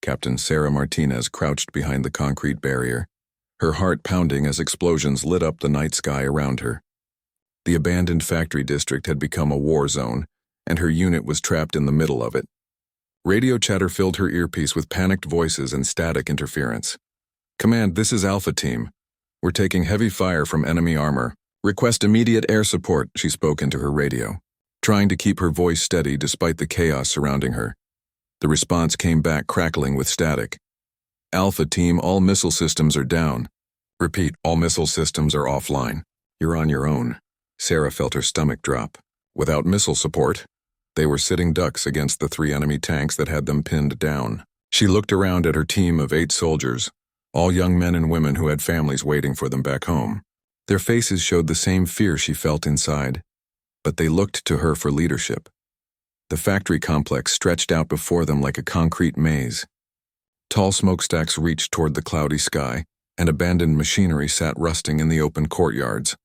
Captain Sarah Martinez crouched behind the concrete barrier, her heart pounding as explosions lit up the night sky around her. The abandoned factory district had become a war zone, and her unit was trapped in the middle of it. Radio chatter filled her earpiece with panicked voices and static interference. "Command, this is Alpha Team. We're taking heavy fire from enemy armor. Request immediate air support," she spoke into her radio, trying to keep her voice steady despite the chaos surrounding her. The response came back crackling with static. "Alpha Team, all missile systems are down. Repeat, all missile systems are offline. You're on your own." Sarah felt her stomach drop. Without missile support, they were sitting ducks against the 3 enemy tanks that had them pinned down. She looked around at her team of 8 soldiers, all young men and women who had families waiting for them back home. Their faces showed the same fear she felt inside, but they looked to her for leadership. The factory complex stretched out before them like a concrete maze. Tall smokestacks reached toward the cloudy sky, and abandoned machinery sat rusting in the open courtyards.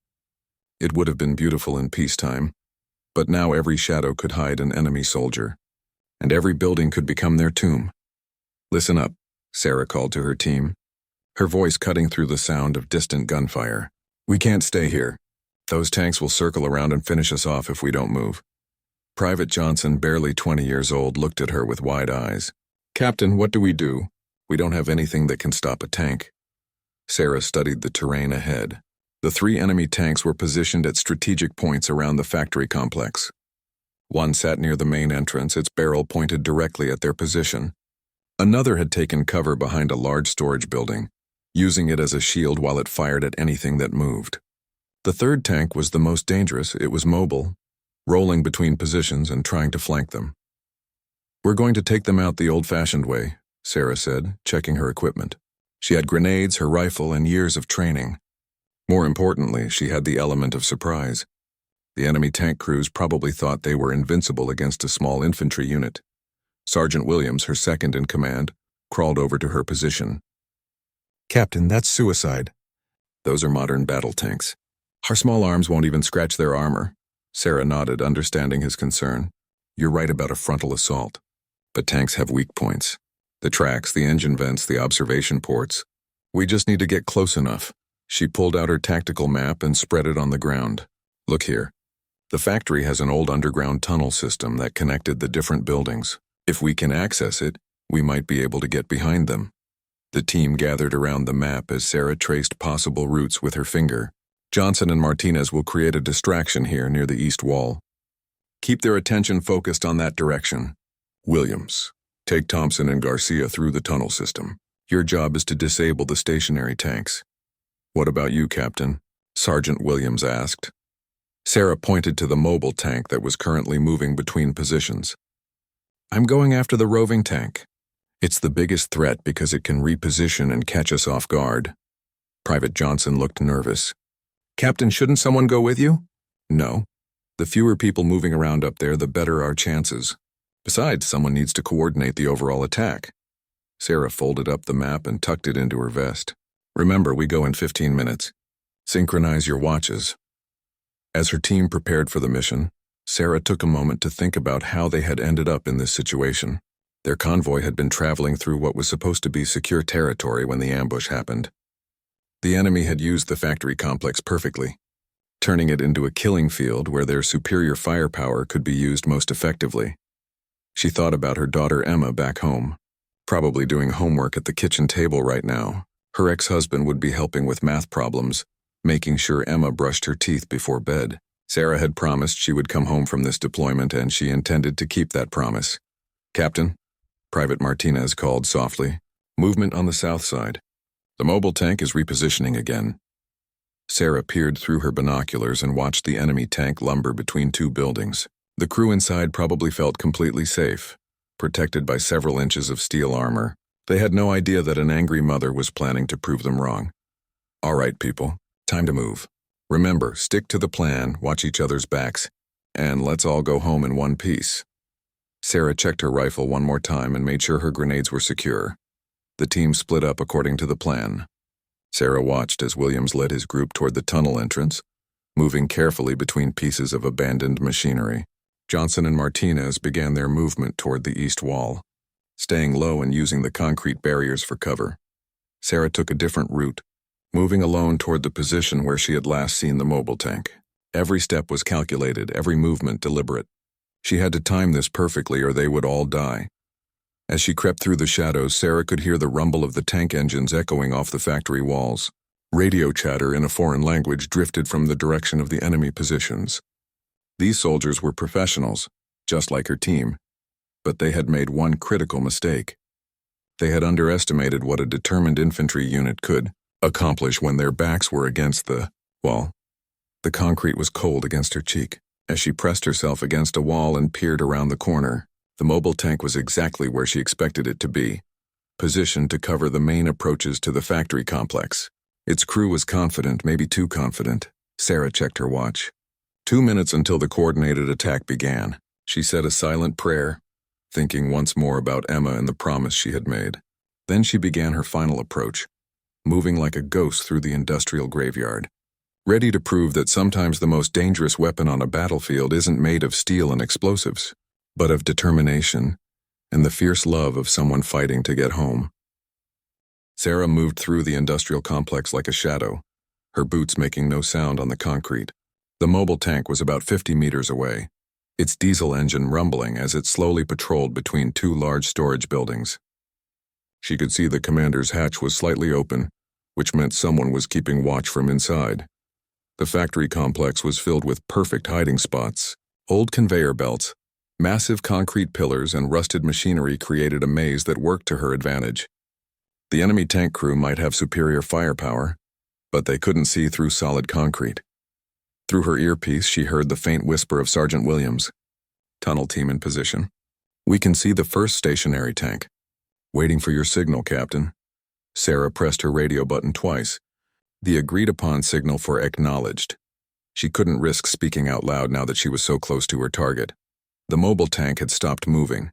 It would have been beautiful in peacetime, but now every shadow could hide an enemy soldier, and every building could become their tomb. "Listen up," Sarah called to her team, her voice cutting through the sound of distant gunfire. "We can't stay here. Those tanks will circle around and finish us off if we don't move." Private Johnson, barely 20 years old, looked at her with wide eyes. "Captain, what do? We don't have anything that can stop a tank." Sarah studied the terrain ahead. The 3 enemy tanks were positioned at strategic points around the factory complex. One sat near the main entrance, its barrel pointed directly at their position. Another had taken cover behind a large storage building, using it as a shield while it fired at anything that moved. The 3rd tank was the most dangerous. It was mobile, rolling between positions and trying to flank them. "We're going to take them out the old-fashioned way," Sarah said, checking her equipment. She had grenades, her rifle, and years of training. More importantly, she had the element of surprise. The enemy tank crews probably thought they were invincible against a small infantry unit. Sergeant Williams, her second in command, crawled over to her position. "Captain, that's suicide." "Those are modern battle tanks. Our small arms won't even scratch their armor." Sarah nodded, understanding his concern. "You're right about a frontal assault. But tanks have weak points. The tracks, the engine vents, the observation ports. We just need to get close enough." She pulled out her tactical map and spread it on the ground. "Look here. The factory has an old underground tunnel system that connected the different buildings. If we can access it, we might be able to get behind them." The team gathered around the map as Sarah traced possible routes with her finger. "Johnson and Martinez will create a distraction here near the east wall. Keep their attention focused on that direction. Williams, take Thompson and Garcia through the tunnel system. Your job is to disable the stationary tanks." "What about you, Captain?" Sergeant Williams asked. Sarah pointed to the mobile tank that was currently moving between positions. "I'm going after the roving tank. It's the biggest threat because it can reposition and catch us off guard." Private Johnson looked nervous. "Captain, shouldn't someone go with you?" "No. The fewer people moving around up there, the better our chances. Besides, someone needs to coordinate the overall attack." Sarah folded up the map and tucked it into her vest. "Remember, we go in 15 minutes. Synchronize your watches." As her team prepared for the mission, Sarah took a moment to think about how they had ended up in this situation. Their convoy had been traveling through what was supposed to be secure territory when the ambush happened. The enemy had used the factory complex perfectly, turning it into a killing field where their superior firepower could be used most effectively. She thought about her daughter Emma back home, probably doing homework at the kitchen table right now. Her ex-husband would be helping with math problems, making sure Emma brushed her teeth before bed. Sarah had promised she would come home from this deployment, and she intended to keep that promise. "Captain," Private Martinez called softly, "movement on the south side. The mobile tank is repositioning again." Sarah peered through her binoculars and watched the enemy tank lumber between 2 buildings. The crew inside probably felt completely safe, protected by several inches of steel armor. They had no idea that an angry mother was planning to prove them wrong. "All right, people, time to move. Remember, stick to the plan, watch each other's backs, and let's all go home in one piece." Sarah checked her rifle one more time and made sure her grenades were secure. The team split up according to the plan. Sarah watched as Williams led his group toward the tunnel entrance, moving carefully between pieces of abandoned machinery. Johnson and Martinez began their movement toward the east wall. staying low and using the concrete barriers for cover. Sarah took a different route, moving alone toward the position where she had last seen the mobile tank. Every step was calculated, every movement deliberate. She had to time this perfectly or they would all die. As she crept through the shadows, Sarah could hear the rumble of the tank engines echoing off the factory walls. Radio chatter in a foreign language drifted from the direction of the enemy positions. These soldiers were professionals, just like her team, but they had made one critical mistake. They had underestimated what a determined infantry unit could accomplish when their backs were against the wall. The concrete was cold against her cheek. As she pressed herself against a wall and peered around the corner, the mobile tank was exactly where she expected it to be, positioned to cover the main approaches to the factory complex. Its crew was confident, maybe too confident. Sarah checked her watch. 2 minutes until the coordinated attack began. She said a silent prayer, thinking once more about Emma and the promise she had made. Then she began her final approach, moving like a ghost through the industrial graveyard, ready to prove that sometimes the most dangerous weapon on a battlefield isn't made of steel and explosives, but of determination and the fierce love of someone fighting to get home. Sarah moved through the industrial complex like a shadow, her boots making no sound on the concrete. The mobile tank was about 50 meters away, its diesel engine rumbling as it slowly patrolled between two large storage buildings. She could see the commander's hatch was slightly open, which meant someone was keeping watch from inside. The factory complex was filled with perfect hiding spots. Old conveyor belts, massive concrete pillars, and rusted machinery created a maze that worked to her advantage. The enemy tank crew might have superior firepower, but they couldn't see through solid concrete. Through her earpiece, she heard the faint whisper of Sergeant Williams. "Tunnel team in position. We can see the first stationary tank. Waiting for your signal, Captain." Sarah pressed her radio button twice, the agreed-upon signal for acknowledged. She couldn't risk speaking out loud now that she was so close to her target. The mobile tank had stopped moving.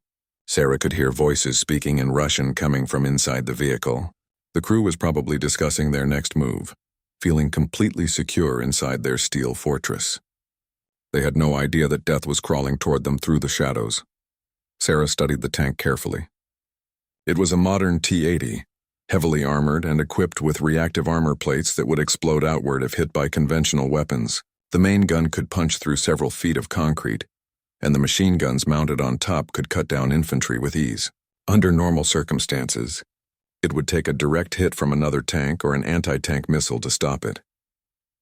Sarah could hear voices speaking in Russian coming from inside the vehicle. The crew was probably discussing their next move, feeling completely secure inside their steel fortress. They had no idea that death was crawling toward them through the shadows. Sarah studied the tank carefully. It was a modern T-80, heavily armored and equipped with reactive armor plates that would explode outward if hit by conventional weapons. The main gun could punch through several feet of concrete, and the machine guns mounted on top could cut down infantry with ease. Under normal circumstances, it would take a direct hit from another tank or an anti-tank missile to stop it.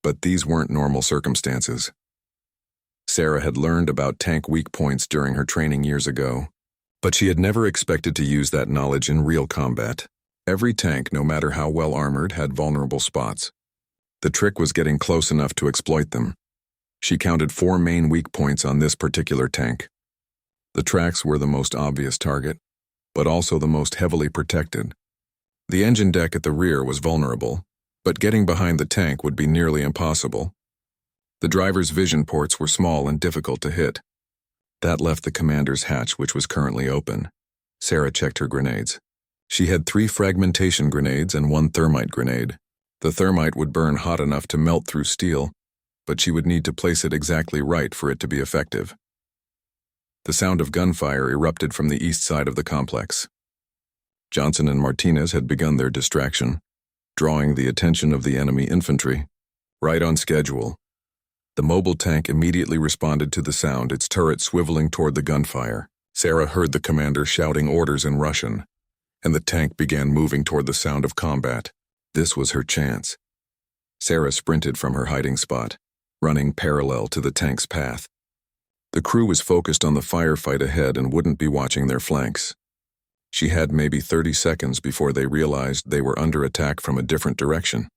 But these weren't normal circumstances. Sarah had learned about tank weak points during her training years ago, but she had never expected to use that knowledge in real combat. Every tank, no matter how well armored, had vulnerable spots. The trick was getting close enough to exploit them. She counted 4 main weak points on this particular tank. The tracks were the most obvious target, but also the most heavily protected. The engine deck at the rear was vulnerable, but getting behind the tank would be nearly impossible. The driver's vision ports were small and difficult to hit. That left the commander's hatch, which was currently open. Sarah checked her grenades. She had 3 fragmentation grenades and 1 thermite grenade. The thermite would burn hot enough to melt through steel, but she would need to place it exactly right for it to be effective. The sound of gunfire erupted from the east side of the complex. Johnson and Martinez had begun their distraction, drawing the attention of the enemy infantry. Right on schedule. The mobile tank immediately responded to the sound, its turret swiveling toward the gunfire. Sarah heard the commander shouting orders in Russian, and the tank began moving toward the sound of combat. This was her chance. Sarah sprinted from her hiding spot, running parallel to the tank's path. The crew was focused on the firefight ahead and wouldn't be watching their flanks. She had maybe 30 seconds before they realized they were under attack from a different direction.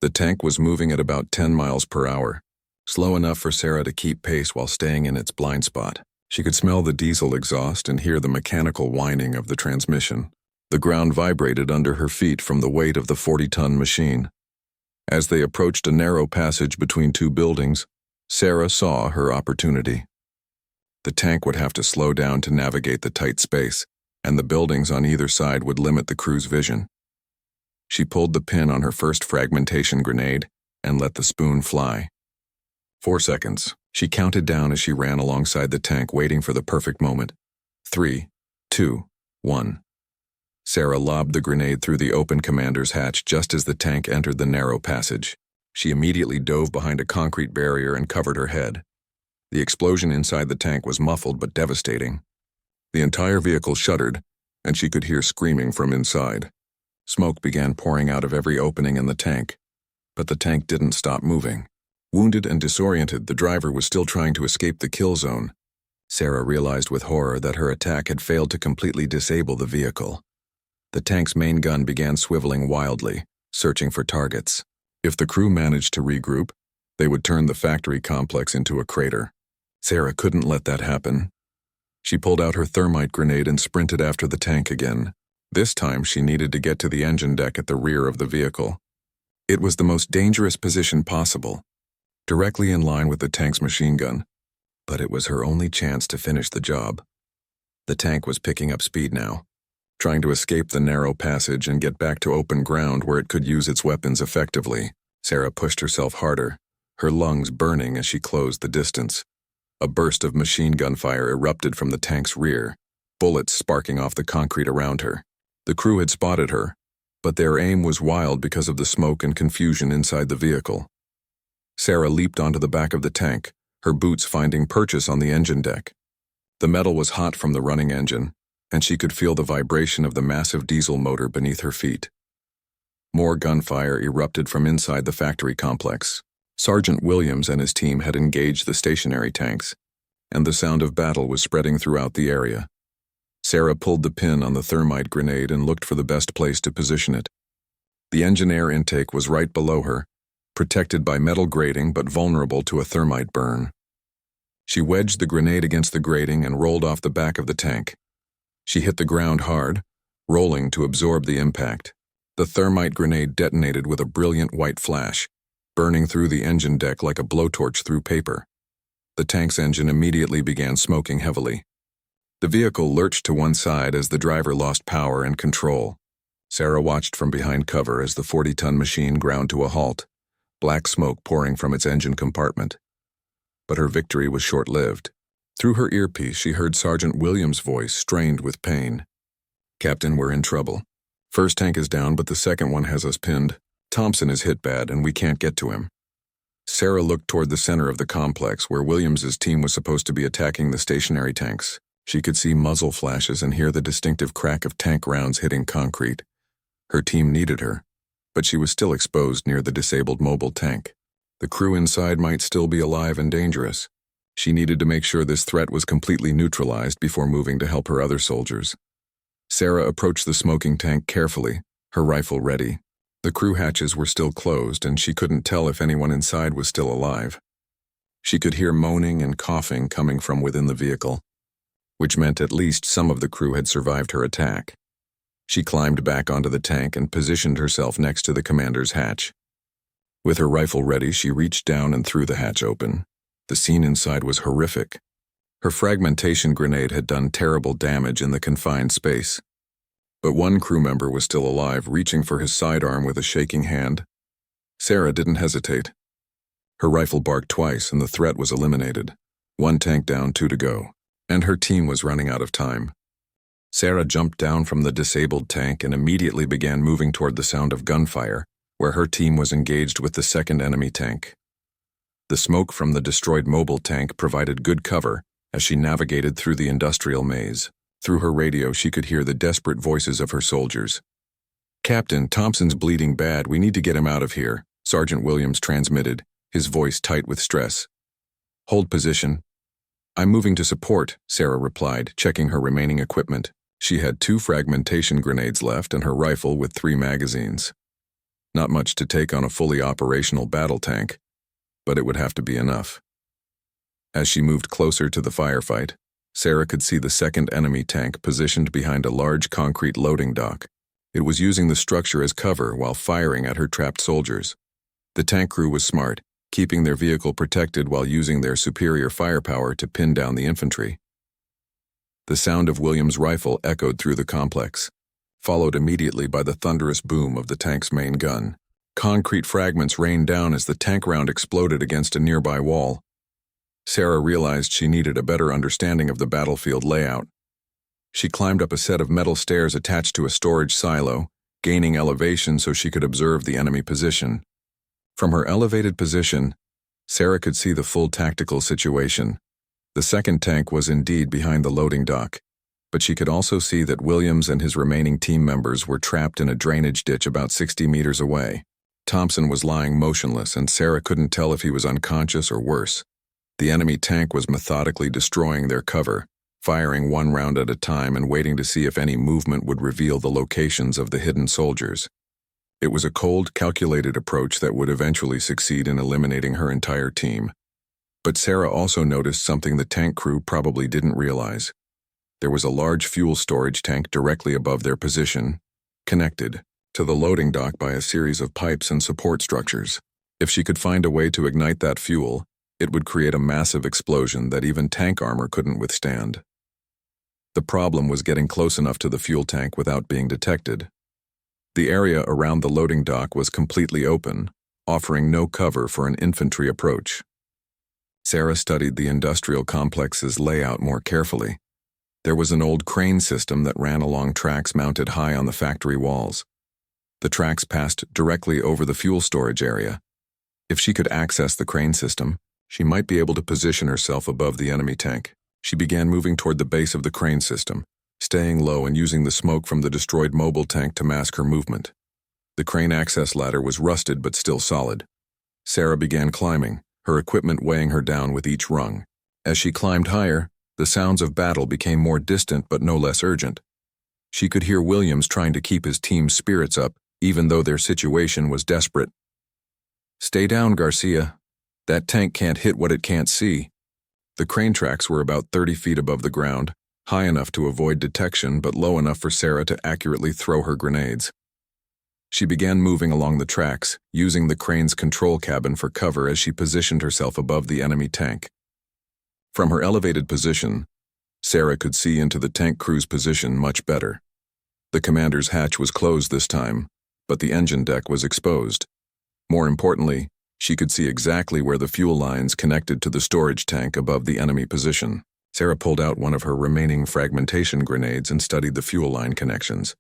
The tank was moving at about 10 miles per hour, slow enough for Sarah to keep pace while staying in its blind spot. She could smell the diesel exhaust and hear the mechanical whining of the transmission. The ground vibrated under her feet from the weight of the 40-ton machine. As they approached a narrow passage between 2 buildings, Sarah saw her opportunity. The tank would have to slow down to navigate the tight space, and the buildings on either side would limit the crew's vision. She pulled the pin on her first fragmentation grenade and let the spoon fly. 4 seconds. She counted down as she ran alongside the tank, waiting for the perfect moment. 3, 2, 1. Sarah lobbed the grenade through the open commander's hatch just as the tank entered the narrow passage. She immediately dove behind a concrete barrier and covered her head. The explosion inside the tank was muffled but devastating. The entire vehicle shuddered, and she could hear screaming from inside. Smoke began pouring out of every opening in the tank, but the tank didn't stop moving. Wounded and disoriented, the driver was still trying to escape the kill zone. Sarah realized with horror that her attack had failed to completely disable the vehicle. The tank's main gun began swiveling wildly, searching for targets. If the crew managed to regroup, they would turn the factory complex into a crater. Sarah couldn't let that happen. She pulled out her thermite grenade and sprinted after the tank again. This time she needed to get to the engine deck at the rear of the vehicle. It was the most dangerous position possible, directly in line with the tank's machine gun, but it was her only chance to finish the job. The tank was picking up speed now, trying to escape the narrow passage and get back to open ground where it could use its weapons effectively. Sarah pushed herself harder, her lungs burning as she closed the distance. A burst of machine gun fire erupted from the tank's rear, bullets sparking off the concrete around her. The crew had spotted her, but their aim was wild because of the smoke and confusion inside the vehicle. Sarah leaped onto the back of the tank, her boots finding purchase on the engine deck. The metal was hot from the running engine, and she could feel the vibration of the massive diesel motor beneath her feet. More gunfire erupted from inside the factory complex. Sergeant Williams and his team had engaged the stationary tanks, and the sound of battle was spreading throughout the area. Sarah pulled the pin on the thermite grenade and looked for the best place to position it. The engine air intake was right below her, protected by metal grating but vulnerable to a thermite burn. She wedged the grenade against the grating and rolled off the back of the tank. She hit the ground hard, rolling to absorb the impact. The thermite grenade detonated with a brilliant white flash, burning through the engine deck like a blowtorch through paper. The tank's engine immediately began smoking heavily. The vehicle lurched to one side as the driver lost power and control. Sarah watched from behind cover as the 40-ton machine ground to a halt, black smoke pouring from its engine compartment. But her victory was short-lived. Through her earpiece, she heard Sergeant Williams' voice, strained with pain. "Captain, we're in trouble. First tank is down, but the second one has us pinned. Thompson is hit bad, and we can't get to him." Sarah looked toward the center of the complex, where Williams's team was supposed to be attacking the stationary tanks. She could see muzzle flashes and hear the distinctive crack of tank rounds hitting concrete. Her team needed her, but she was still exposed near the disabled mobile tank. The crew inside might still be alive and dangerous. She needed to make sure this threat was completely neutralized before moving to help her other soldiers. Sarah approached the smoking tank carefully, her rifle ready. The crew hatches were still closed, and she couldn't tell if anyone inside was still alive. She could hear moaning and coughing coming from within the vehicle, which meant at least some of the crew had survived her attack. She climbed back onto the tank and positioned herself next to the commander's hatch. With her rifle ready, she reached down and threw the hatch open. The scene inside was horrific. Her fragmentation grenade had done terrible damage in the confined space. But one crew member was still alive, reaching for his sidearm with a shaking hand. Sarah didn't hesitate. Her rifle barked twice, and the threat was eliminated. One tank down, 2 to go. And her team was running out of time. Sarah jumped down from the disabled tank and immediately began moving toward the sound of gunfire, where her team was engaged with the second enemy tank. The smoke from the destroyed mobile tank provided good cover as she navigated through the industrial maze. Through her radio, she could hear the desperate voices of her soldiers. "Captain, Thompson's bleeding bad. We need to get him out of here," Sergeant Williams transmitted, his voice tight with stress. "Hold position." "I'm moving to support," Sarah replied, checking her remaining equipment. She had 2 fragmentation grenades left and her rifle with 3 magazines. Not much to take on a fully operational battle tank, but it would have to be enough. As she moved closer to the firefight, Sarah could see the second enemy tank positioned behind a large concrete loading dock. It was using the structure as cover while firing at her trapped soldiers. The tank crew was smart, keeping their vehicle protected while using their superior firepower to pin down the infantry. The sound of Williams' rifle echoed through the complex, followed immediately by the thunderous boom of the tank's main gun. Concrete fragments rained down as the tank round exploded against a nearby wall. Sarah realized she needed a better understanding of the battlefield layout. She climbed up a set of metal stairs attached to a storage silo, gaining elevation so she could observe the enemy position. From her elevated position, Sarah could see the full tactical situation. The second tank was indeed behind the loading dock, but she could also see that Williams and his remaining team members were trapped in a drainage ditch about 60 meters away. Thompson was lying motionless, and Sarah couldn't tell if he was unconscious or worse. The enemy tank was methodically destroying their cover, firing one round at a time and waiting to see if any movement would reveal the locations of the hidden soldiers. It was a cold, calculated approach that would eventually succeed in eliminating her entire team. But Sarah also noticed something the tank crew probably didn't realize. There was a large fuel storage tank directly above their position, connected to the loading dock by a series of pipes and support structures. If she could find a way to ignite that fuel, it would create a massive explosion that even tank armor couldn't withstand. The problem was getting close enough to the fuel tank without being detected. The area around the loading dock was completely open, offering no cover for an infantry approach. Sarah studied the industrial complex's layout more carefully. There was an old crane system that ran along tracks mounted high on the factory walls. The tracks passed directly over the fuel storage area. If she could access the crane system, she might be able to position herself above the enemy tank. She began moving toward the base of the crane system, staying low and using the smoke from the destroyed mobile tank to mask her movement. The crane access ladder was rusted but still solid. Sarah began climbing, her equipment weighing her down with each rung. As she climbed higher, the sounds of battle became more distant but no less urgent. She could hear Williams trying to keep his team's spirits up, even though their situation was desperate. "Stay down, Garcia. That tank can't hit what it can't see." The crane tracks were about 30 feet above the ground, high enough to avoid detection but low enough for Sarah to accurately throw her grenades. She began moving along the tracks, using the crane's control cabin for cover as she positioned herself above the enemy tank. From her elevated position, Sarah could see into the tank crew's position much better. The commander's hatch was closed this time, but the engine deck was exposed. More importantly, she could see exactly where the fuel lines connected to the storage tank above the enemy position. Sarah pulled out one of her remaining fragmentation grenades and studied the fuel line connections.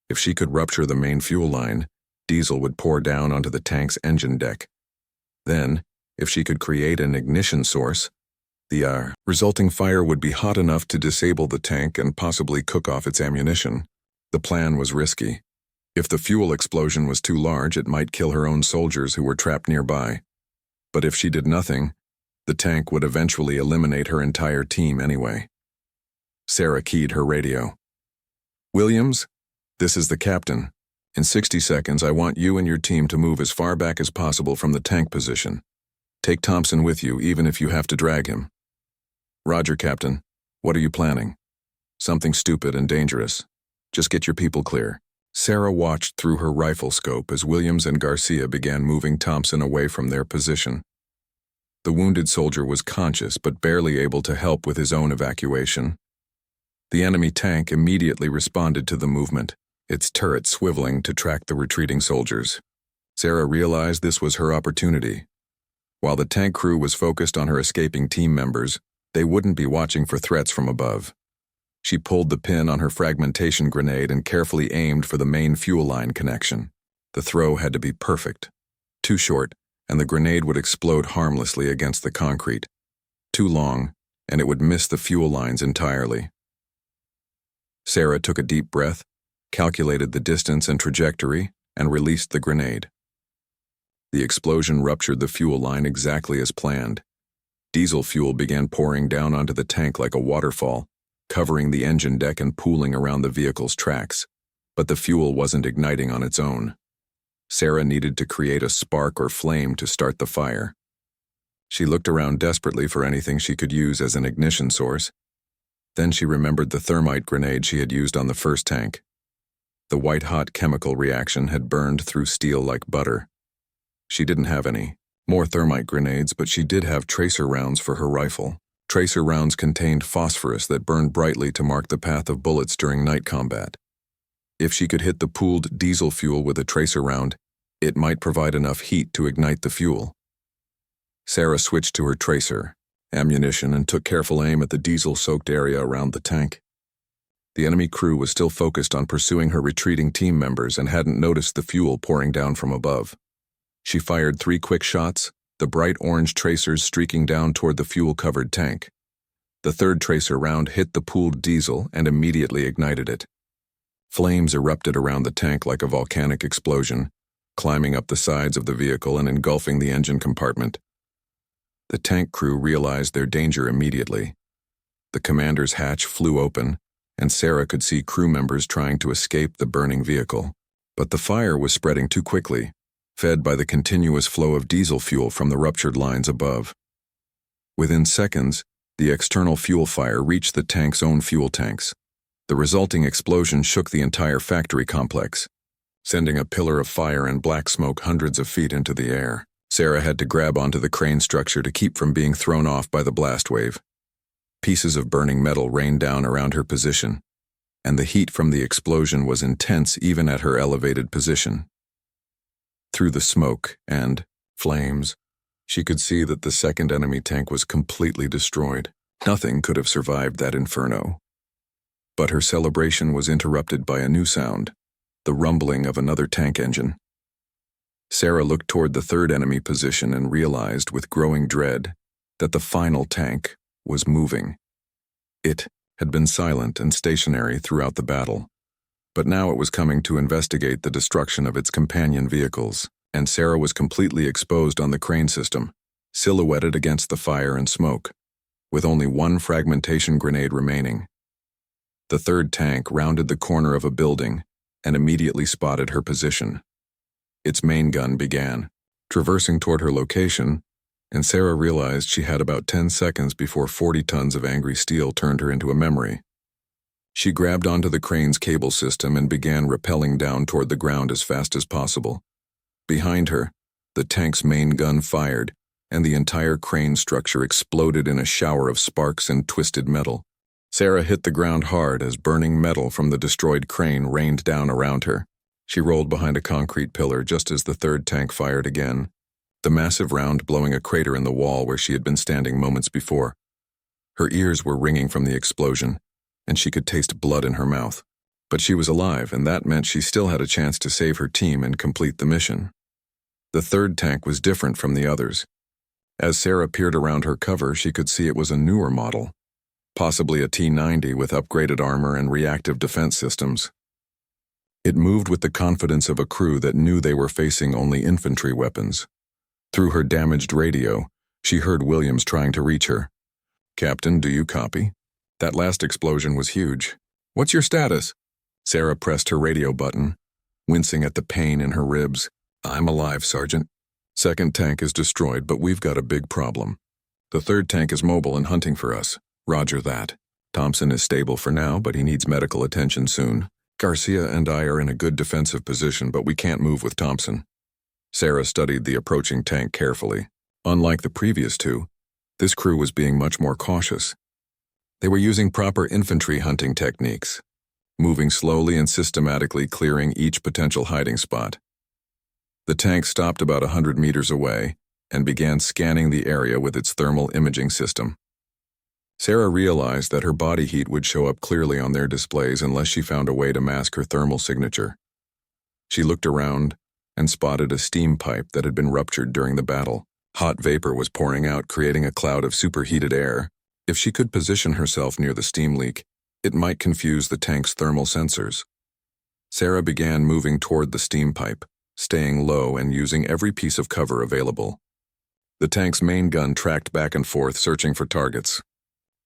If she could rupture the main fuel line, diesel would pour down onto the tank's engine deck. Then, if she could create an ignition source, the resulting fire would be hot enough to disable the tank and possibly cook off its ammunition. The plan was risky. If the fuel explosion was too large, it might kill her own soldiers who were trapped nearby. But if she did nothing, the tank would eventually eliminate her entire team anyway. Sarah keyed her radio. "Williams, this is the captain. In 60 seconds, I want you and your team to move as far back as possible from the tank position. Take Thompson with you, even if you have to drag him." "Roger, Captain. What are you planning?" "Something stupid and dangerous. Just get your people clear." Sarah watched through her rifle scope as Williams and Garcia began moving Thompson away from their position. The wounded soldier was conscious but barely able to help with his own evacuation. The enemy tank immediately responded to the movement, its turret swiveling to track the retreating soldiers. Sarah realized this was her opportunity. While the tank crew was focused on her escaping team members, they wouldn't be watching for threats from above. She pulled the pin on her fragmentation grenade and carefully aimed for the main fuel line connection. The throw had to be perfect. Too short, and the grenade would explode harmlessly against the concrete. Too long, and it would miss the fuel lines entirely. Sarah took a deep breath, calculated the distance and trajectory, and released the grenade. The explosion ruptured the fuel line exactly as planned. Diesel fuel began pouring down onto the tank like a waterfall, covering the engine deck and pooling around the vehicle's tracks. But the fuel wasn't igniting on its own. Sarah needed to create a spark or flame to start the fire. She looked around desperately for anything she could use as an ignition source. Then she remembered the thermite grenade she had used on the first tank. The white-hot chemical reaction had burned through steel like butter. She didn't have any more thermite grenades, but she did have tracer rounds for her rifle. Tracer rounds contained phosphorus that burned brightly to mark the path of bullets during night combat. If she could hit the pooled diesel fuel with a tracer round, it might provide enough heat to ignite the fuel. Sarah switched to her tracer ammunition and took careful aim at the diesel-soaked area around the tank. The enemy crew was still focused on pursuing her retreating team members and hadn't noticed the fuel pouring down from above. She fired 3 quick shots, the bright orange tracers streaking down toward the fuel-covered tank. The third tracer round hit the pooled diesel and immediately ignited it. Flames erupted around the tank like a volcanic explosion, climbing up the sides of the vehicle and engulfing the engine compartment. The tank crew realized their danger immediately. The commander's hatch flew open, and Sarah could see crew members trying to escape the burning vehicle. But the fire was spreading too quickly, fed by the continuous flow of diesel fuel from the ruptured lines above. Within seconds, the external fuel fire reached the tank's own fuel tanks. The resulting explosion shook the entire factory complex, sending a pillar of fire and black smoke hundreds of feet into the air. Sarah had to grab onto the crane structure to keep from being thrown off by the blast wave. Pieces of burning metal rained down around her position, and the heat from the explosion was intense even at her elevated position. Through the smoke and flames, she could see that the second enemy tank was completely destroyed. Nothing could have survived that inferno. But her celebration was interrupted by a new sound, the rumbling of another tank engine. Sarah looked toward the third enemy position and realized with growing dread that the final tank was moving. It had been silent and stationary throughout the battle, but now it was coming to investigate the destruction of its companion vehicles, and Sarah was completely exposed on the crane system, silhouetted against the fire and smoke, with only one fragmentation grenade remaining. The third tank rounded the corner of a building and immediately spotted her position. Its main gun began traversing toward her location, and Sarah realized she had about 10 seconds before 40 tons of angry steel turned her into a memory. She grabbed onto the crane's cable system and began rappelling down toward the ground as fast as possible. Behind her, the tank's main gun fired, and the entire crane structure exploded in a shower of sparks and twisted metal. Sarah hit the ground hard as burning metal from the destroyed crane rained down around her. She rolled behind a concrete pillar just as the third tank fired again, the massive round blowing a crater in the wall where she had been standing moments before. Her ears were ringing from the explosion, and she could taste blood in her mouth. But she was alive, and that meant she still had a chance to save her team and complete the mission. The third tank was different from the others. As Sarah peered around her cover, she could see it was a newer model, possibly a T-90 with upgraded armor and reactive defense systems. It moved with the confidence of a crew that knew they were facing only infantry weapons. Through her damaged radio, she heard Williams trying to reach her. "Captain, do you copy? That last explosion was huge. What's your status?" Sarah pressed her radio button, wincing at the pain in her ribs. "I'm alive, Sergeant. Second tank is destroyed, but we've got a big problem. The third tank is mobile and hunting for us. Roger that. Thompson is stable for now, but he needs medical attention soon. Garcia and I are in a good defensive position, but we can't move with Thompson." Sarah studied the approaching tank carefully. Unlike the previous two, this crew was being much more cautious. They were using proper infantry hunting techniques, moving slowly and systematically clearing each potential hiding spot. The tank stopped about 100 meters away and began scanning the area with its thermal imaging system. Sarah realized that her body heat would show up clearly on their displays unless she found a way to mask her thermal signature. She looked around and spotted a steam pipe that had been ruptured during the battle. Hot vapor was pouring out, creating a cloud of superheated air. If she could position herself near the steam leak, it might confuse the tank's thermal sensors. Sarah began moving toward the steam pipe, staying low and using every piece of cover available. The tank's main gun tracked back and forth, searching for targets.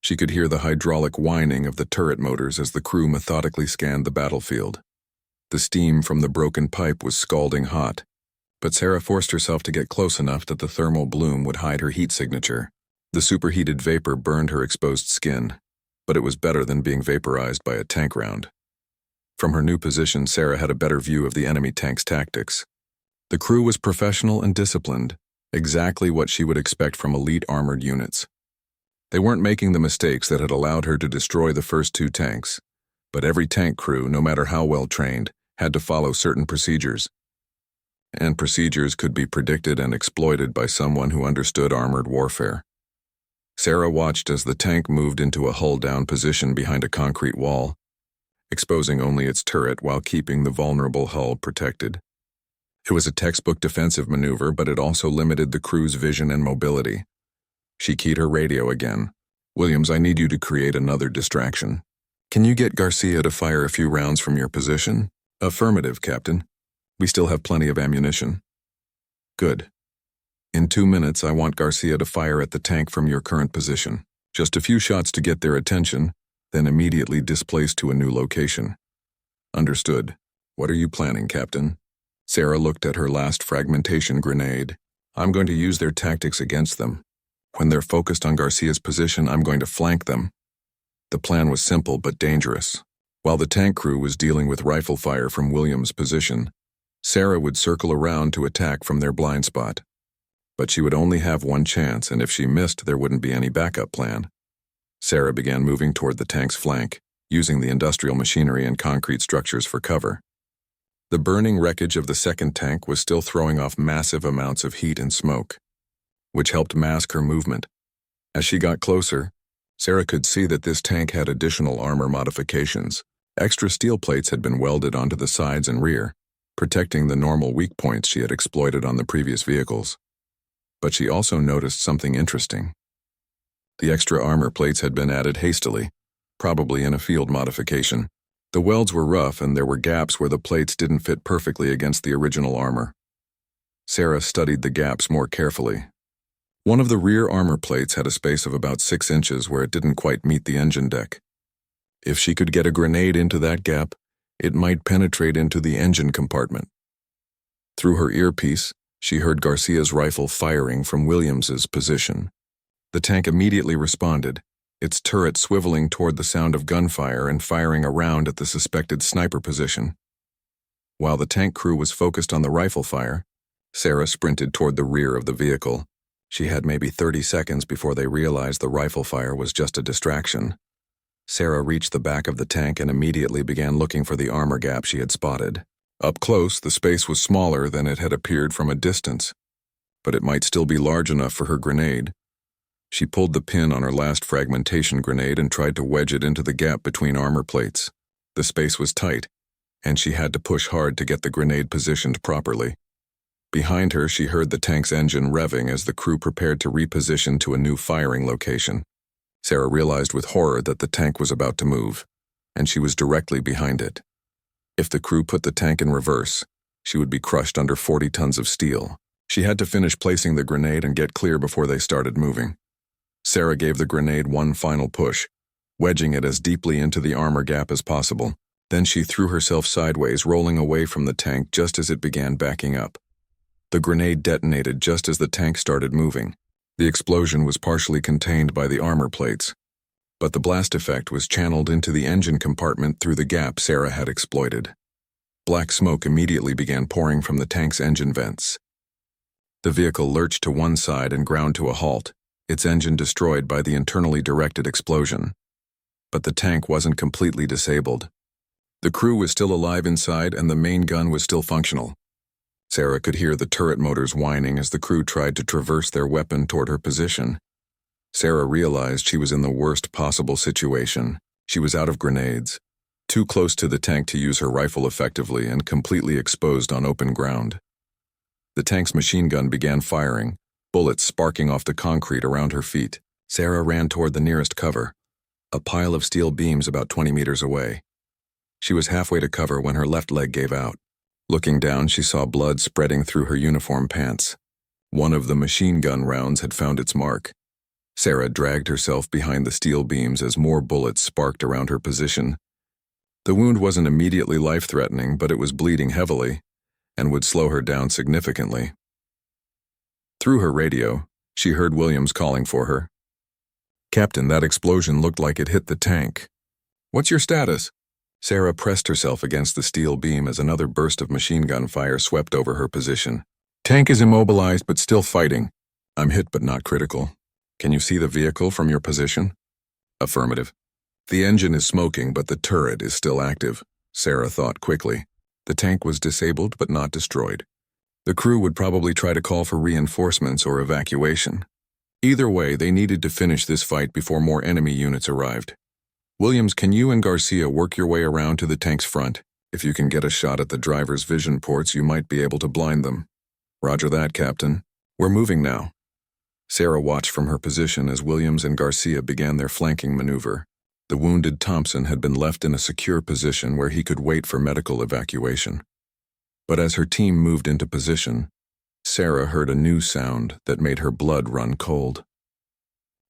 She could hear the hydraulic whining of the turret motors as the crew methodically scanned the battlefield. The steam from the broken pipe was scalding hot, but Sarah forced herself to get close enough that the thermal bloom would hide her heat signature. The superheated vapor burned her exposed skin, but it was better than being vaporized by a tank round. From her new position, Sarah had a better view of the enemy tank's tactics. The crew was professional and disciplined, exactly what she would expect from elite armored units. They weren't making the mistakes that had allowed her to destroy the first two tanks, but every tank crew, no matter how well trained, had to follow certain procedures. And procedures could be predicted and exploited by someone who understood armored warfare. Sarah watched as the tank moved into a hull-down position behind a concrete wall. exposing only its turret while keeping the vulnerable hull protected. It was a textbook defensive maneuver, but it also limited the crew's vision and mobility. She keyed her radio again. "Williams, I need you to create another distraction. Can you get Garcia to fire a few rounds from your position?" "Affirmative, Captain. We still have plenty of ammunition." "Good. In 2 minutes, I want Garcia to fire at the tank from your current position. Just a few shots to get their attention, then immediately displace to a new location." "Understood. What are you planning, Captain?" Sarah looked at her last fragmentation grenade. "I'm going to use their tactics against them. When they're focused on Garcia's position, I'm going to flank them." The plan was simple but dangerous. While the tank crew was dealing with rifle fire from Williams' position, Sarah would circle around to attack from their blind spot. But she would only have one chance, and if she missed, there wouldn't be any backup plan. Sarah began moving toward the tank's flank, using the industrial machinery and concrete structures for cover. The burning wreckage of the second tank was still throwing off massive amounts of heat and smoke, which helped mask her movement. As she got closer, Sarah could see that this tank had additional armor modifications. Extra steel plates had been welded onto the sides and rear, protecting the normal weak points she had exploited on the previous vehicles. But she also noticed something interesting. The extra armor plates had been added hastily, probably in a field modification. The welds were rough and there were gaps where the plates didn't fit perfectly against the original armor. Sarah studied the gaps more carefully. One of the rear armor plates had a space of about 6 inches where it didn't quite meet the engine deck. If she could get a grenade into that gap, it might penetrate into the engine compartment. Through her earpiece, she heard Garcia's rifle firing from Williams's position. The tank immediately responded, its turret swiveling toward the sound of gunfire and firing a round at the suspected sniper position. While the tank crew was focused on the rifle fire, Sarah sprinted toward the rear of the vehicle. She had maybe 30 seconds before they realized the rifle fire was just a distraction. Sarah reached the back of the tank and immediately began looking for the armor gap she had spotted. Up close, the space was smaller than it had appeared from a distance, but it might still be large enough for her grenade. She pulled the pin on her last fragmentation grenade and tried to wedge it into the gap between armor plates. The space was tight, and she had to push hard to get the grenade positioned properly. Behind her, she heard the tank's engine revving as the crew prepared to reposition to a new firing location. Sarah realized with horror that the tank was about to move, and she was directly behind it. If the crew put the tank in reverse, she would be crushed under 40 tons of steel. She had to finish placing the grenade and get clear before they started moving. Sarah gave the grenade one final push, wedging it as deeply into the armor gap as possible. Then she threw herself sideways, rolling away from the tank just as it began backing up. The grenade detonated just as the tank started moving. The explosion was partially contained by the armor plates, but the blast effect was channeled into the engine compartment through the gap Sarah had exploited. Black smoke immediately began pouring from the tank's engine vents. The vehicle lurched to one side and ground to a halt, its engine destroyed by the internally directed explosion. But the tank wasn't completely disabled. The crew was still alive inside and the main gun was still functional. Sarah could hear the turret motors whining as the crew tried to traverse their weapon toward her position. Sarah realized she was in the worst possible situation. She was out of grenades, too close to the tank to use her rifle effectively, and completely exposed on open ground. The tank's machine gun began firing, bullets sparking off the concrete around her feet. Sarah ran toward the nearest cover, a pile of steel beams about 20 meters away. She was halfway to cover when her left leg gave out. Looking down, she saw blood spreading through her uniform pants. One of the machine gun rounds had found its mark. Sarah dragged herself behind the steel beams as more bullets sparked around her position. The wound wasn't immediately life-threatening, but it was bleeding heavily and would slow her down significantly. Through her radio, she heard Williams calling for her. "Captain, that explosion looked like it hit the tank. What's your status?" Sarah pressed herself against the steel beam as another burst of machine gun fire swept over her position. "Tank is immobilized but still fighting. I'm hit but not critical. Can you see the vehicle from your position?" "Affirmative. The engine is smoking but the turret is still active," Sarah thought quickly. The tank was disabled but not destroyed. The crew would probably try to call for reinforcements or evacuation. Either way, they needed to finish this fight before more enemy units arrived. Williams, can you and Garcia work your way around to the tank's front? If you can get a shot at the driver's vision ports, you might be able to blind them. Roger that, Captain. We're moving now. Sarah watched from her position as Williams and Garcia began their flanking maneuver. The wounded Thompson had been left in a secure position where he could wait for medical evacuation. But as her team moved into position, Sarah heard a new sound that made her blood run cold.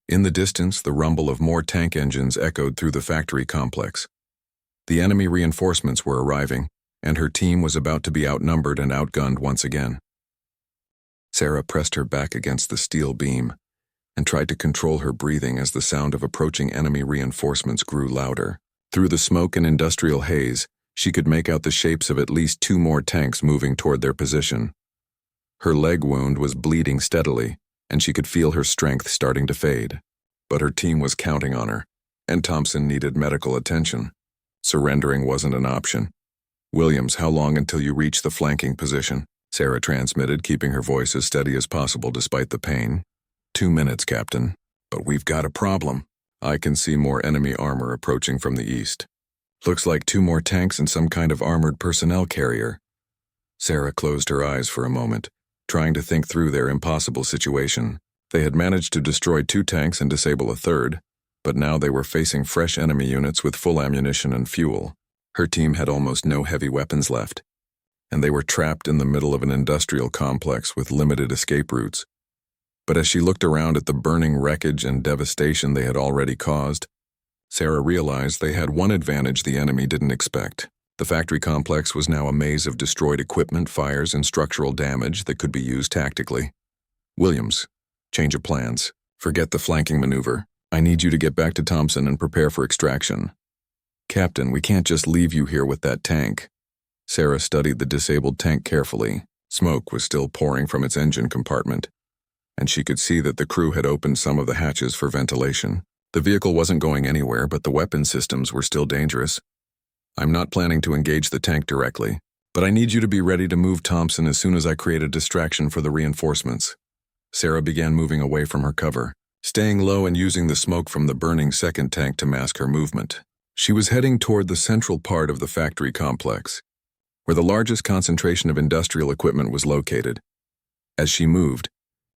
In the distance, the rumble of more tank engines echoed through the factory complex. The enemy reinforcements were arriving, and her team was about to be outnumbered and outgunned once again. Sarah pressed her back against the steel beam and tried to control her breathing as the sound of approaching enemy reinforcements grew louder. Through the smoke and industrial haze, she could make out the shapes of at least 2 more tanks moving toward their position. Her leg wound was bleeding steadily, and she could feel her strength starting to fade. But her team was counting on her, and Thompson needed medical attention. Surrendering wasn't an option. Williams, how long until you reach the flanking position? Sarah transmitted, keeping her voice as steady as possible despite the pain. 2 minutes, Captain. But we've got a problem. I can see more enemy armor approaching from the east. Looks like 2 more tanks and some kind of armored personnel carrier. Sarah closed her eyes for a moment, trying to think through their impossible situation. They had managed to destroy 2 tanks and disable a third, but now they were facing fresh enemy units with full ammunition and fuel. Her team had almost no heavy weapons left, and they were trapped in the middle of an industrial complex with limited escape routes. But as she looked around at the burning wreckage and devastation they had already caused, Sarah realized they had one advantage the enemy didn't expect. The factory complex was now a maze of destroyed equipment, fires, and structural damage that could be used tactically. Williams, change of plans. Forget the flanking maneuver. I need you to get back to Thompson and prepare for extraction. Captain, we can't just leave you here with that tank. Sarah studied the disabled tank carefully. Smoke was still pouring from its engine compartment, and she could see that the crew had opened some of the hatches for ventilation. The vehicle wasn't going anywhere, but the weapon systems were still dangerous. I'm not planning to engage the tank directly, but I need you to be ready to move Thompson as soon as I create a distraction for the reinforcements. Sarah began moving away from her cover, staying low and using the smoke from the burning second tank to mask her movement. She was heading toward the central part of the factory complex, where the largest concentration of industrial equipment was located. As she moved,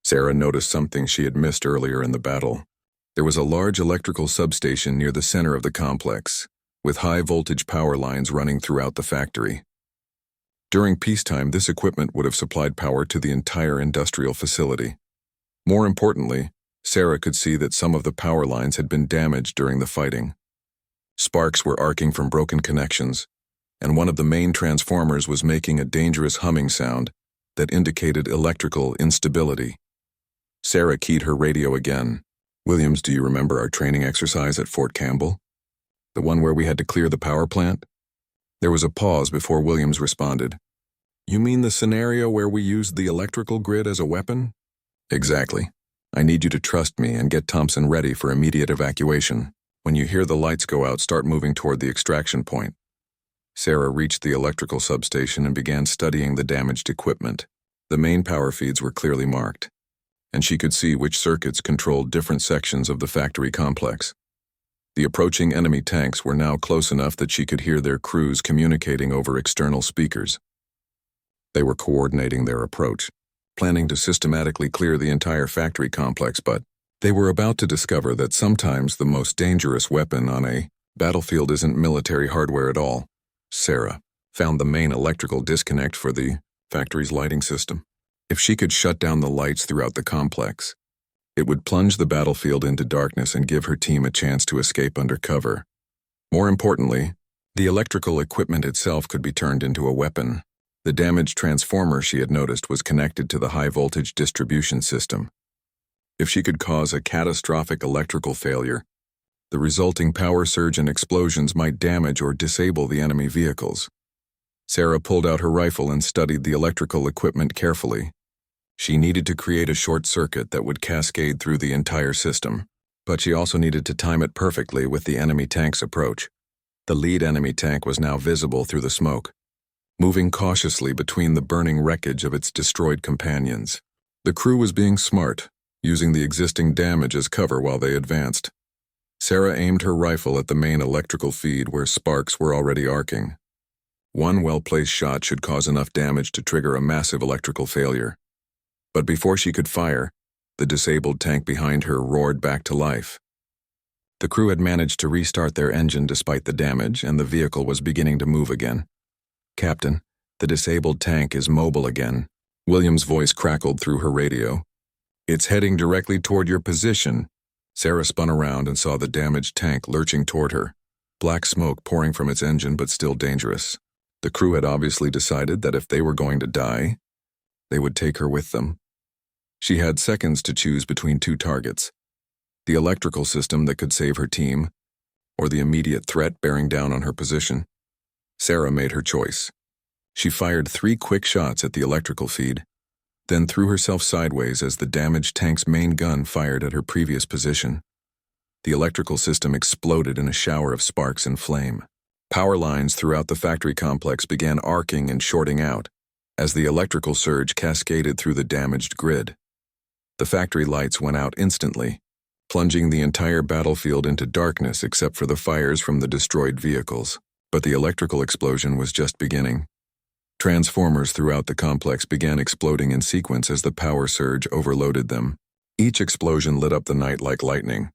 Sarah noticed something she had missed earlier in the battle. There was a large electrical substation near the center of the complex, with high-voltage power lines running throughout the factory. During peacetime, this equipment would have supplied power to the entire industrial facility. More importantly, Sarah could see that some of the power lines had been damaged during the fighting. Sparks were arcing from broken connections, and one of the main transformers was making a dangerous humming sound that indicated electrical instability. Sarah keyed her radio again. Williams, do you remember our training exercise at Fort Campbell? The one where we had to clear the power plant? There was a pause before Williams responded. You mean the scenario where we used the electrical grid as a weapon? Exactly. I need you to trust me and get Thompson ready for immediate evacuation. When you hear the lights go out, start moving toward the extraction point. Sarah reached the electrical substation and began studying the damaged equipment. The main power feeds were clearly marked, and she could see which circuits controlled different sections of the factory complex. The approaching enemy tanks were now close enough that she could hear their crews communicating over external speakers. They were coordinating their approach, planning to systematically clear the entire factory complex, but they were about to discover that sometimes the most dangerous weapon on a battlefield isn't military hardware at all. Sarah found the main electrical disconnect for the factory's lighting system. If she could shut down the lights throughout the complex, it would plunge the battlefield into darkness and give her team a chance to escape under cover. More importantly, the electrical equipment itself could be turned into a weapon. The damaged transformer she had noticed was connected to the high-voltage distribution system. If she could cause a catastrophic electrical failure, the resulting power surge and explosions might damage or disable the enemy vehicles. Sarah pulled out her rifle and studied the electrical equipment carefully. She needed to create a short circuit that would cascade through the entire system, but she also needed to time it perfectly with the enemy tank's approach. The lead enemy tank was now visible through the smoke, moving cautiously between the burning wreckage of its destroyed companions. The crew was being smart, using the existing damage as cover while they advanced. Sarah aimed her rifle at the main electrical feed where sparks were already arcing. One well-placed shot should cause enough damage to trigger a massive electrical failure. But before she could fire, the disabled tank behind her roared back to life. The crew had managed to restart their engine despite the damage, and the vehicle was beginning to move again. "Captain, the disabled tank is mobile again." William's voice crackled through her radio. "It's heading directly toward your position." Sarah spun around and saw the damaged tank lurching toward her, black smoke pouring from its engine but still dangerous. The crew had obviously decided that if they were going to die, they would take her with them. She had seconds to choose between two targets: the electrical system that could save her team, or the immediate threat bearing down on her position. Sarah made her choice. She fired 3 quick shots at the electrical feed, then threw herself sideways as the damaged tank's main gun fired at her previous position. The electrical system exploded in a shower of sparks and flame. Power lines throughout the factory complex began arcing and shorting out as the electrical surge cascaded through the damaged grid. The factory lights went out instantly, plunging the entire battlefield into darkness except for the fires from the destroyed vehicles. But the electrical explosion was just beginning. Transformers throughout the complex began exploding in sequence as the power surge overloaded them. Each explosion lit up the night like lightning,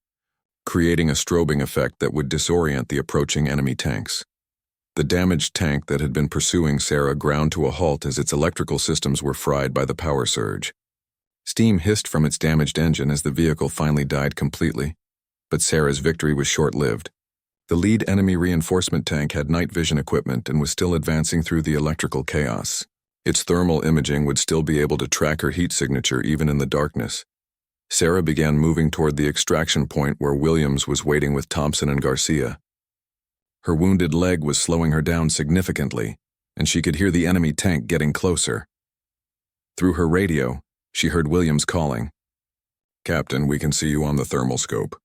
creating a strobing effect that would disorient the approaching enemy tanks. The damaged tank that had been pursuing Sarah ground to a halt as its electrical systems were fried by the power surge. Steam hissed from its damaged engine as the vehicle finally died completely, but Sarah's victory was short-lived. The lead enemy reinforcement tank had night vision equipment and was still advancing through the electrical chaos. Its thermal imaging would still be able to track her heat signature even in the darkness. Sarah began moving toward the extraction point where Williams was waiting with Thompson and Garcia. Her wounded leg was slowing her down significantly, and she could hear the enemy tank getting closer. Through her radio, she heard Williams calling, "Captain, we can see you on the thermal scope.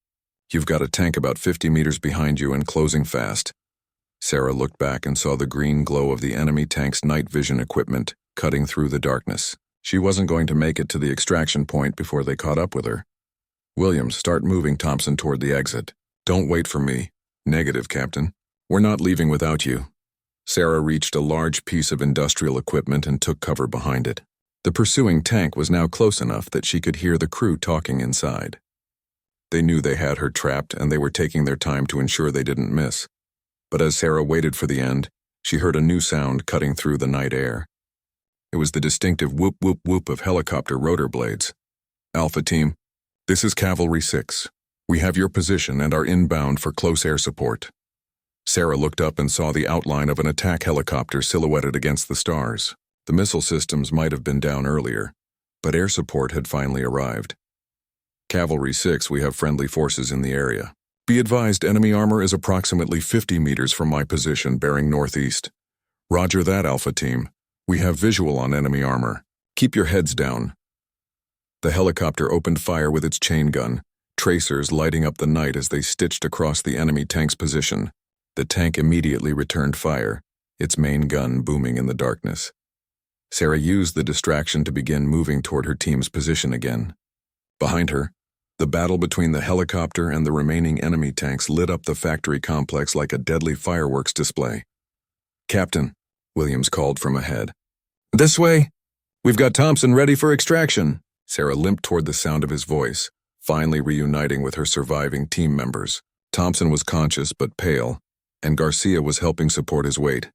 You've got a tank about 50 meters behind you and closing fast." Sarah looked back and saw the green glow of the enemy tank's night vision equipment cutting through the darkness. She wasn't going to make it to the extraction point before they caught up with her. "Williams, start moving Thompson toward the exit." "Don't wait for me." "Negative, Captain. We're not leaving without you." Sarah reached a large piece of industrial equipment and took cover behind it. The pursuing tank was now close enough that she could hear the crew talking inside. They knew they had her trapped, and they were taking their time to ensure they didn't miss. But as Sarah waited for the end, she heard a new sound cutting through the night air. It was the distinctive whoop whoop whoop of helicopter rotor blades. "Alpha Team, this is Cavalry 6. We have your position and are inbound for close air support." Sarah looked up and saw the outline of an attack helicopter silhouetted against the stars. The missile systems might have been down earlier, but air support had finally arrived. "Cavalry 6, we have friendly forces in the area. Be advised, enemy armor is approximately 50 meters from my position bearing northeast." "Roger that, Alpha Team. We have visual on enemy armor. Keep your heads down." The helicopter opened fire with its chain gun, tracers lighting up the night as they stitched across the enemy tank's position. The tank immediately returned fire, its main gun booming in the darkness. Sarah used the distraction to begin moving toward her team's position again. Behind her, the battle between the helicopter and the remaining enemy tanks lit up the factory complex like a deadly fireworks display. "Captain," Williams called from ahead. "This way! We've got Thompson ready for extraction." Sarah limped toward the sound of his voice, finally reuniting with her surviving team members. Thompson was conscious but pale, and Garcia was helping support his weight.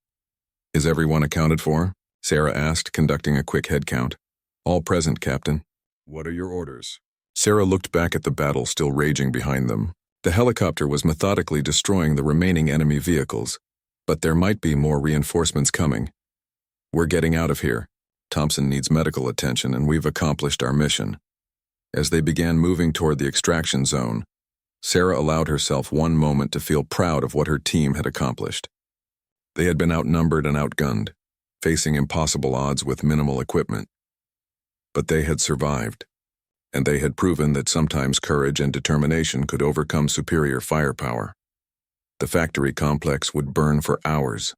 "Is everyone accounted for?" Sarah asked, conducting a quick head count. "All present, Captain." "What are your orders?" Sarah looked back at the battle still raging behind them. The helicopter was methodically destroying the remaining enemy vehicles, but there might be more reinforcements coming. "We're getting out of here. Thompson needs medical attention, and we've accomplished our mission." As they began moving toward the extraction zone, Sarah allowed herself one moment to feel proud of what her team had accomplished. They had been outnumbered and outgunned, facing impossible odds with minimal equipment. But they had survived, and they had proven that sometimes courage and determination could overcome superior firepower. The factory complex would burn for hours,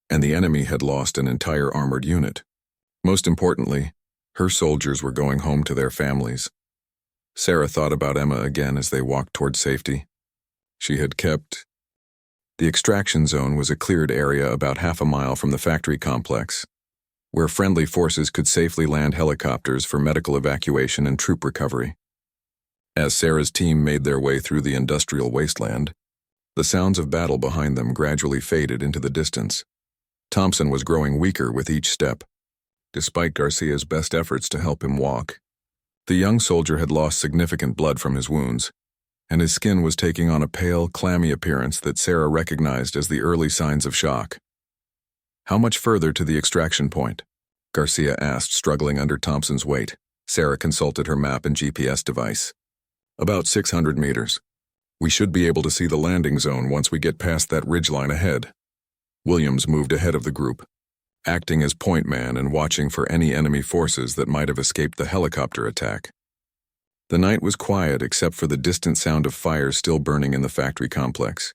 and the enemy had lost an entire armored unit. Most importantly, her soldiers were going home to their families. Sarah thought about Emma again as they walked toward safety. she had kept. The extraction zone was a cleared area about half a mile from the factory complex, where friendly forces could safely land helicopters for medical evacuation and troop recovery. As Sarah's team made their way through the industrial wasteland, the sounds of battle behind them gradually faded into the distance. Thompson was growing weaker with each step, despite Garcia's best efforts to help him walk. The young soldier had lost significant blood from his wounds, and his skin was taking on a pale, clammy appearance that Sarah recognized as the early signs of shock. "How much further to the extraction point?" Garcia asked, struggling under Thompson's weight. Sarah consulted her map and GPS device. "About 600 meters. We should be able to see the landing zone once we get past that ridgeline ahead." Williams moved ahead of the group, acting as point man and watching for any enemy forces that might have escaped the helicopter attack. The night was quiet except for the distant sound of fire still burning in the factory complex.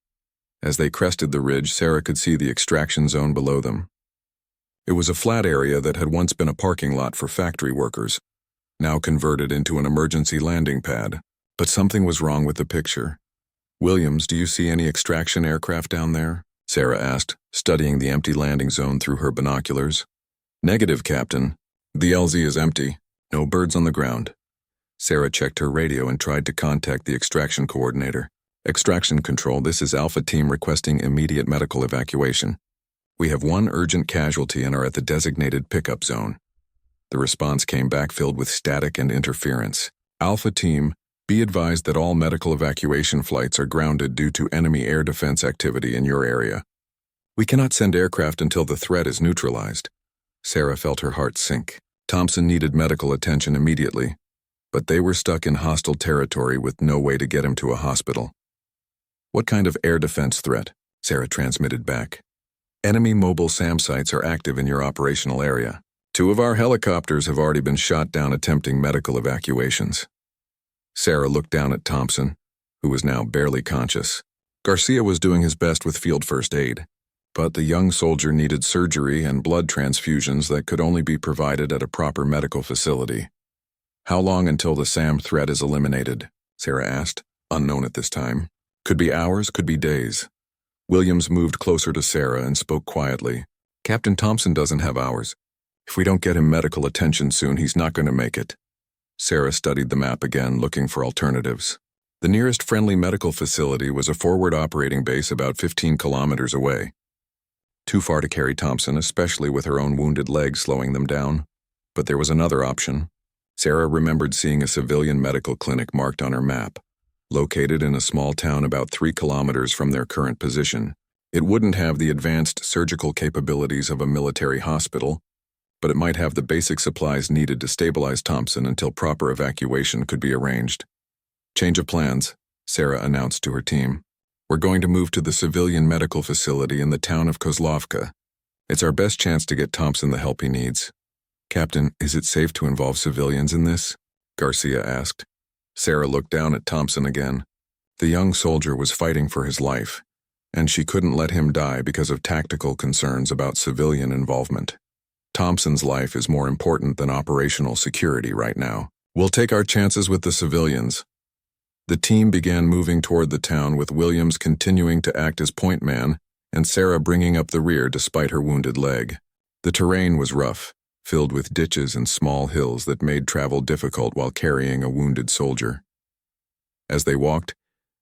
As they crested the ridge, Sarah could see the extraction zone below them. It was a flat area that had once been a parking lot for factory workers, now converted into an emergency landing pad. But something was wrong with the picture. "Williams, do you see any extraction aircraft down there?" Sarah asked, studying the empty landing zone through her binoculars. "Negative, Captain. The LZ is empty. No birds on the ground." Sarah checked her radio and tried to contact the extraction coordinator. "Extraction Control, this is Alpha Team requesting immediate medical evacuation. We have one urgent casualty and are at the designated pickup zone." The response came back filled with static and interference. "Alpha Team, be advised that all medical evacuation flights are grounded due to enemy air defense activity in your area. We cannot send aircraft until the threat is neutralized." Sarah felt her heart sink. Thompson needed medical attention immediately, but they were stuck in hostile territory with no way to get him to a hospital. "What kind of air defense threat?" Sarah transmitted back. "Enemy mobile SAM sites are active in your operational area. 2 of our helicopters have already been shot down attempting medical evacuations." Sarah looked down at Thompson, who was now barely conscious. Garcia was doing his best with field first aid, but the young soldier needed surgery and blood transfusions that could only be provided at a proper medical facility. "How long until the SAM threat is eliminated?" Sarah asked, unknown at this time. "Could be hours, could be days." Williams moved closer to Sarah and spoke quietly. "Captain Thompson doesn't have hours. If we don't get him medical attention soon, he's not going to make it." Sarah studied the map again, looking for alternatives. The nearest friendly medical facility was a forward operating base about 15 kilometers away. Too far to carry Thompson, especially with her own wounded leg slowing them down. But there was another option. Sarah remembered seeing a civilian medical clinic marked on her map, located in a small town about 3 kilometers from their current position. It wouldn't have the advanced surgical capabilities of a military hospital, but it might have the basic supplies needed to stabilize Thompson until proper evacuation could be arranged. "Change of plans," Sarah announced to her team. "We're going to move to the civilian medical facility in the town of Kozlovka. It's our best chance to get Thompson the help he needs." "Captain, is it safe to involve civilians in this?" Garcia asked. Sarah looked down at Thompson again. The young soldier was fighting for his life, and she couldn't let him die because of tactical concerns about civilian involvement. Thompson's life is more important than operational security right now. "We'll take our chances with the civilians." The team began moving toward the town, with Williams continuing to act as point man and Sarah bringing up the rear despite her wounded leg. The terrain was rough, filled with ditches and small hills that made travel difficult while carrying a wounded soldier. As they walked,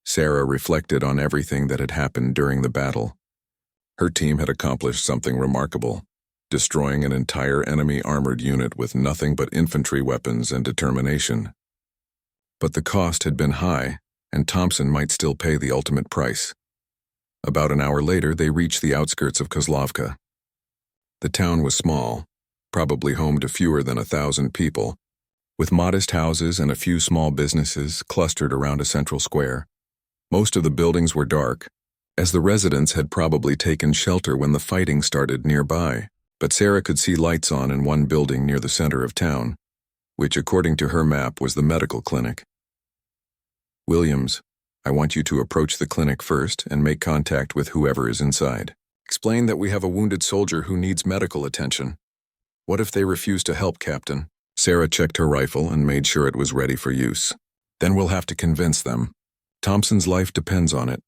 Sarah reflected on everything that had happened during the battle. Her team had accomplished something remarkable, destroying an entire enemy armored unit with nothing but infantry weapons and determination. But the cost had been high, and Thompson might still pay the ultimate price. About an hour later, they reached the outskirts of Kozlovka. The town was small, probably home to fewer than 1,000 people, with modest houses and a few small businesses clustered around a central square. Most of the buildings were dark, as the residents had probably taken shelter when the fighting started nearby, but Sarah could see lights on in one building near the center of town, which according to her map was the medical clinic. "Williams, I want you to approach the clinic first and make contact with whoever is inside. Explain that we have a wounded soldier who needs medical attention." "What if they refuse to help, Captain?" Sarah checked her rifle and made sure it was ready for use. "Then we'll have to convince them. Thompson's life depends on it."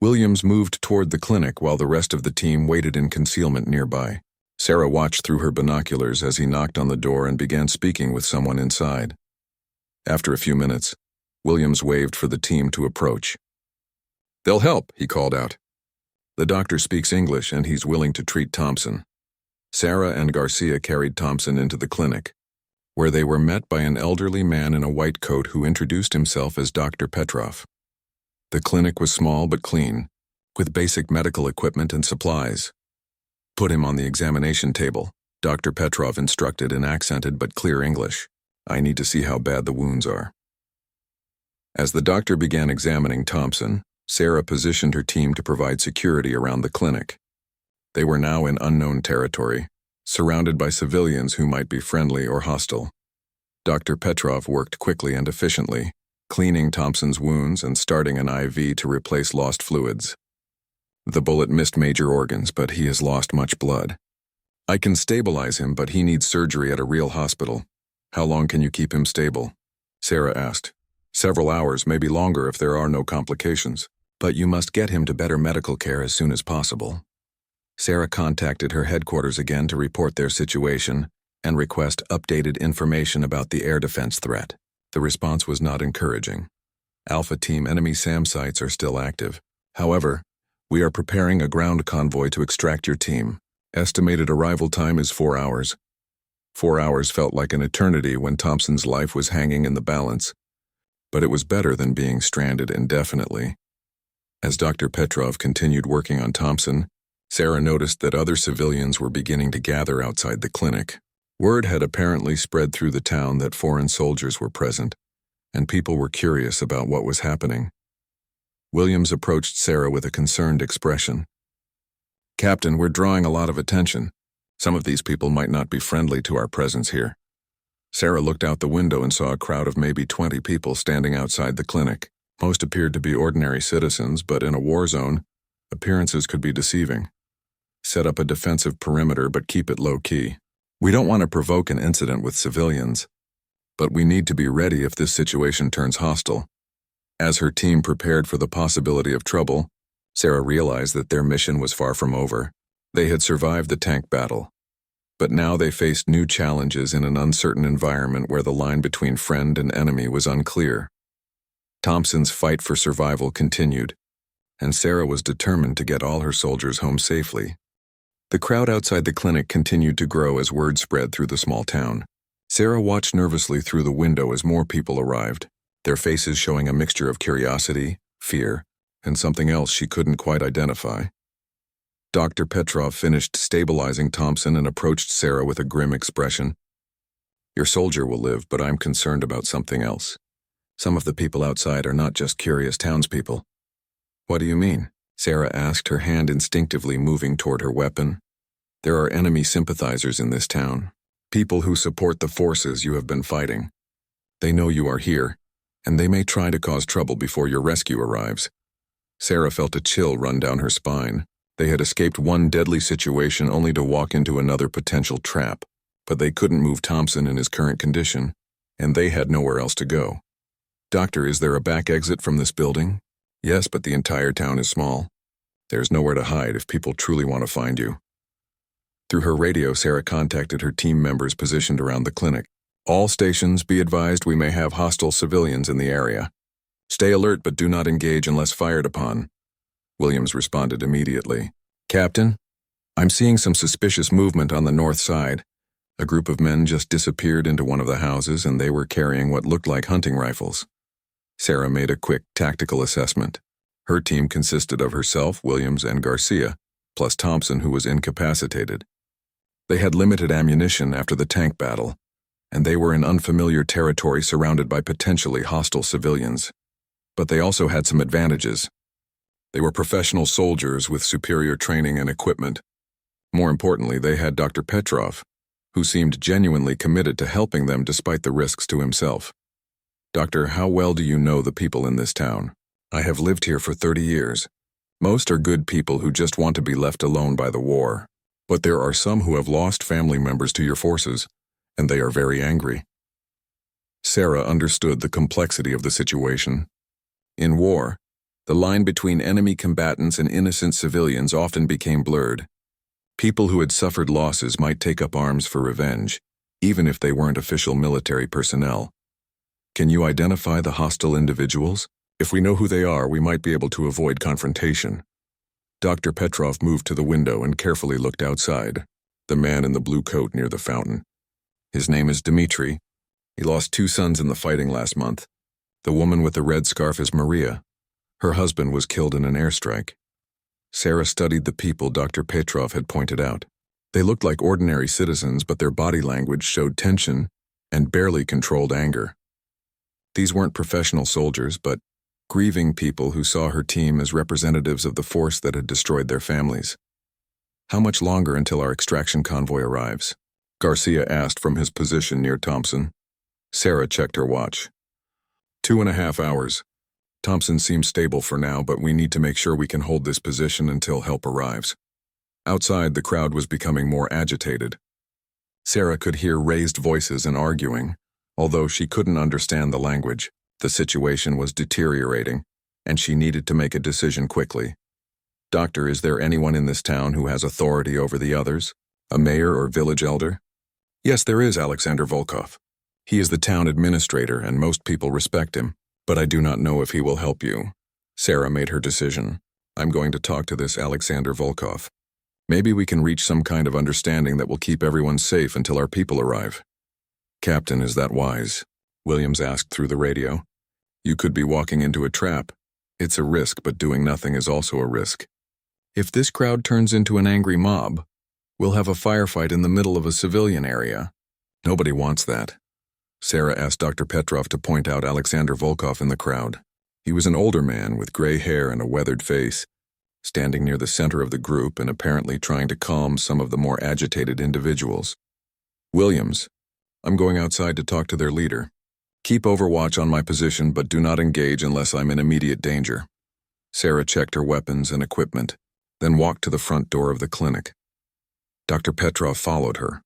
Williams moved toward the clinic while the rest of the team waited in concealment nearby. Sarah watched through her binoculars as he knocked on the door and began speaking with someone inside. After a few minutes, Williams waved for the team to approach. "They'll help," he called out. "The doctor speaks English and he's willing to treat Thompson." Sarah and Garcia carried Thompson into the clinic, where they were met by an elderly man in a white coat who introduced himself as Dr. Petrov. The clinic was small but clean, with basic medical equipment and supplies. "Put him on the examination table," Dr. Petrov instructed in accented but clear English. "I need to see how bad the wounds are." As the doctor began examining Thompson, Sarah positioned her team to provide security around the clinic. They were now in unknown territory, surrounded by civilians who might be friendly or hostile. Dr. Petrov worked quickly and efficiently, cleaning Thompson's wounds and starting an IV to replace lost fluids. "The bullet missed major organs, but he has lost much blood. I can stabilize him, but he needs surgery at a real hospital. How long can you keep him stable?" Sarah asked. "Several hours, maybe longer if there are no complications. But you must get him to better medical care as soon as possible." Sarah contacted her headquarters again to report their situation and request updated information about the air defense threat. The response was not encouraging. "Alpha Team, enemy SAM sites are still active. However, we are preparing a ground convoy to extract your team. Estimated arrival time is 4 hours. 4 hours felt like an eternity when Thompson's life was hanging in the balance, but it was better than being stranded indefinitely. As Dr. Petrov continued working on Thompson, Sarah noticed that other civilians were beginning to gather outside the clinic. Word had apparently spread through the town that foreign soldiers were present, and people were curious about what was happening. Williams approached Sarah with a concerned expression. "Captain, we're drawing a lot of attention. Some of these people might not be friendly to our presence here." Sarah looked out the window and saw a crowd of maybe 20 people standing outside the clinic. Most appeared to be ordinary citizens, but in a war zone, appearances could be deceiving. "Set up a defensive perimeter, but keep it low-key. We don't want to provoke an incident with civilians, but we need to be ready if this situation turns hostile." As her team prepared for the possibility of trouble, Sarah realized that their mission was far from over. They had survived the tank battle, but now they faced new challenges in an uncertain environment where the line between friend and enemy was unclear. Thompson's fight for survival continued, and Sarah was determined to get all her soldiers home safely. The crowd outside the clinic continued to grow as word spread through the small town. Sarah watched nervously through the window as more people arrived, their faces showing a mixture of curiosity, fear, and something else she couldn't quite identify. Dr. Petrov finished stabilizing Thompson and approached Sarah with a grim expression. "Your soldier will live, but I'm concerned about something else. Some of the people outside are not just curious townspeople." "What do you mean?" Sarah asked, her hand instinctively moving toward her weapon. "There are enemy sympathizers in this town, people who support the forces you have been fighting. They know you are here, and they may try to cause trouble before your rescue arrives." Sarah felt a chill run down her spine. They had escaped one deadly situation only to walk into another potential trap, but they couldn't move Thompson in his current condition, and they had nowhere else to go. "Doctor, is there a back exit from this building?" "Yes, but the entire town is small. There's nowhere to hide if people truly want to find you." Through her radio, Sarah contacted her team members positioned around the clinic. "All stations, be advised we may have hostile civilians in the area. Stay alert but do not engage unless fired upon." Williams responded immediately. "Captain, I'm seeing some suspicious movement on the north side. A group of men just disappeared into one of the houses and they were carrying what looked like hunting rifles." Sarah made a quick tactical assessment. Her team consisted of herself, Williams, and Garcia, plus Thompson, who was incapacitated. They had limited ammunition after the tank battle, and they were in unfamiliar territory surrounded by potentially hostile civilians. But they also had some advantages. They were professional soldiers with superior training and equipment. More importantly, they had Dr. Petrov, who seemed genuinely committed to helping them despite the risks to himself. "Doctor, how well do you know the people in this town?" "I have lived here for 30 years. Most are good people who just want to be left alone by the war. But there are some who have lost family members to your forces, and they are very angry." Sarah understood the complexity of the situation. In war, The line between enemy combatants and innocent civilians often became blurred. People who had suffered losses might take up arms for revenge, even if they weren't official military personnel. Can you identify the hostile individuals? If we know who they are, we might be able to avoid confrontation. Dr. Petrov moved to the window and carefully looked outside. The man in the blue coat near the fountain. His name is Dmitri. He lost 2 sons in the fighting last month. The woman with the red scarf is Maria. Her husband was killed in an airstrike. Sarah studied the people Dr. Petrov had pointed out. They looked like ordinary citizens, but their body language showed tension and barely controlled anger. These weren't professional soldiers, but grieving people who saw her team as representatives of the force that had destroyed their families. How much longer until our extraction convoy arrives? Garcia asked from his position near Thompson. Sarah checked her watch. 2.5 hours. Thompson seems stable for now, but we need to make sure we can hold this position until help arrives. Outside, the crowd was becoming more agitated. Sarah could hear raised voices and arguing. Although she couldn't understand the language, the situation was deteriorating, and she needed to make a decision quickly. Doctor, is there anyone in this town who has authority over the others? A mayor or village elder? Yes, there is Alexander Volkov. He is the town administrator, and most people respect him, but I do not know if he will help you. Sarah made her decision. I'm going to talk to this Alexander Volkov. Maybe we can reach some kind of understanding that will keep everyone safe until our people arrive. Captain, is that wise? Williams asked through the radio. You could be walking into a trap. It's a risk, but doing nothing is also a risk. If this crowd turns into an angry mob, we'll have a firefight in the middle of a civilian area. Nobody wants that. Sarah asked Dr. Petrov to point out Alexander Volkov in the crowd. He was an older man with gray hair and a weathered face, standing near the center of the group and apparently trying to calm some of the more agitated individuals. Williams, I'm going outside to talk to their leader. Keep overwatch on my position, but do not engage unless I'm in immediate danger. Sarah checked her weapons and equipment, then walked to the front door of the clinic. Dr. Petrov followed her,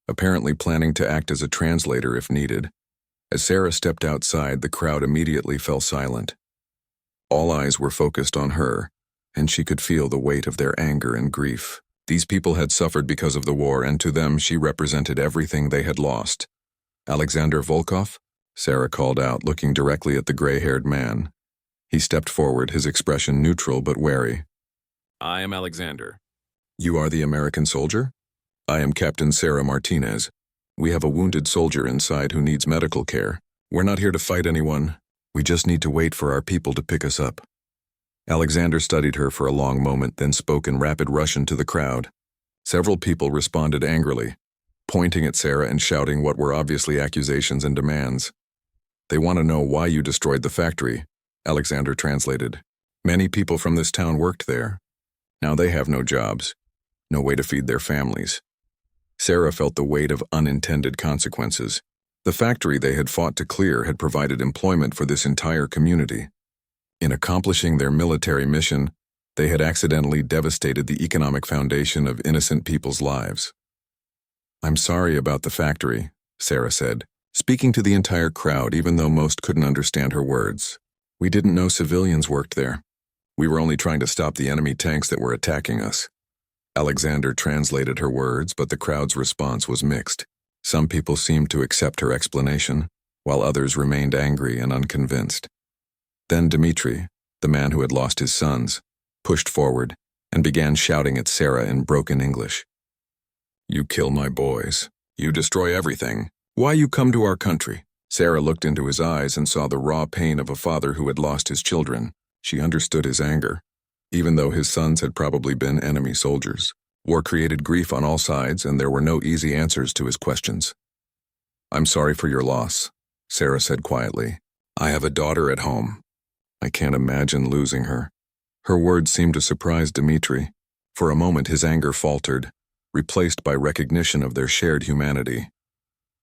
apparently planning to act as a translator if needed. As Sarah stepped outside, the crowd immediately fell silent. All eyes were focused on her, and she could feel the weight of their anger and grief. These people had suffered because of the war, and to them she represented everything they had lost. Alexander Volkov? Sarah called out, looking directly at the gray-haired man. He stepped forward, his expression neutral but wary. I am Alexander. You are the American soldier? I am Captain Sarah Martinez. We have a wounded soldier inside who needs medical care. We're not here to fight anyone. We just need to wait for our people to pick us up. Alexander studied her for a long moment, then spoke in rapid Russian to the crowd. Several people responded angrily, pointing at Sarah and shouting what were obviously accusations and demands. They want to know why you destroyed the factory, Alexander translated. Many people from this town worked there. Now they have no jobs, no way to feed their families. Sarah felt the weight of unintended consequences. The factory they had fought to clear had provided employment for this entire community. In accomplishing their military mission, they had accidentally devastated the economic foundation of innocent people's lives. I'm sorry about the factory, Sarah said, speaking to the entire crowd even though most couldn't understand her words. We didn't know civilians worked there. We were only trying to stop the enemy tanks that were attacking us. Alexander translated her words, but the crowd's response was mixed. Some people seemed to accept her explanation, while others remained angry and unconvinced. Then Dmitri, the man who had lost his sons, pushed forward and began shouting at Sarah in broken English. You kill my boys. You destroy everything. Why you come to our country? Sarah looked into his eyes and saw the raw pain of a father who had lost his children. She understood his anger, even though his sons had probably been enemy soldiers. War created grief on all sides, and there were no easy answers to his questions. I'm sorry for your loss, Sarah said quietly. I have a daughter at home. I can't imagine losing her. Her words seemed to surprise Dmitri. For a moment his anger faltered, replaced by recognition of their shared humanity.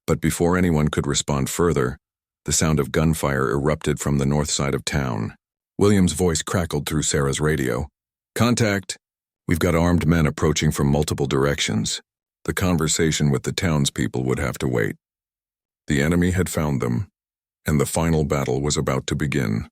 But before anyone could respond further, the sound of gunfire erupted from the north side of town. William's voice crackled through Sarah's radio. Contact! We've got armed men approaching from multiple directions. The conversation with the townspeople would have to wait. The enemy had found them, and the final battle was about to begin.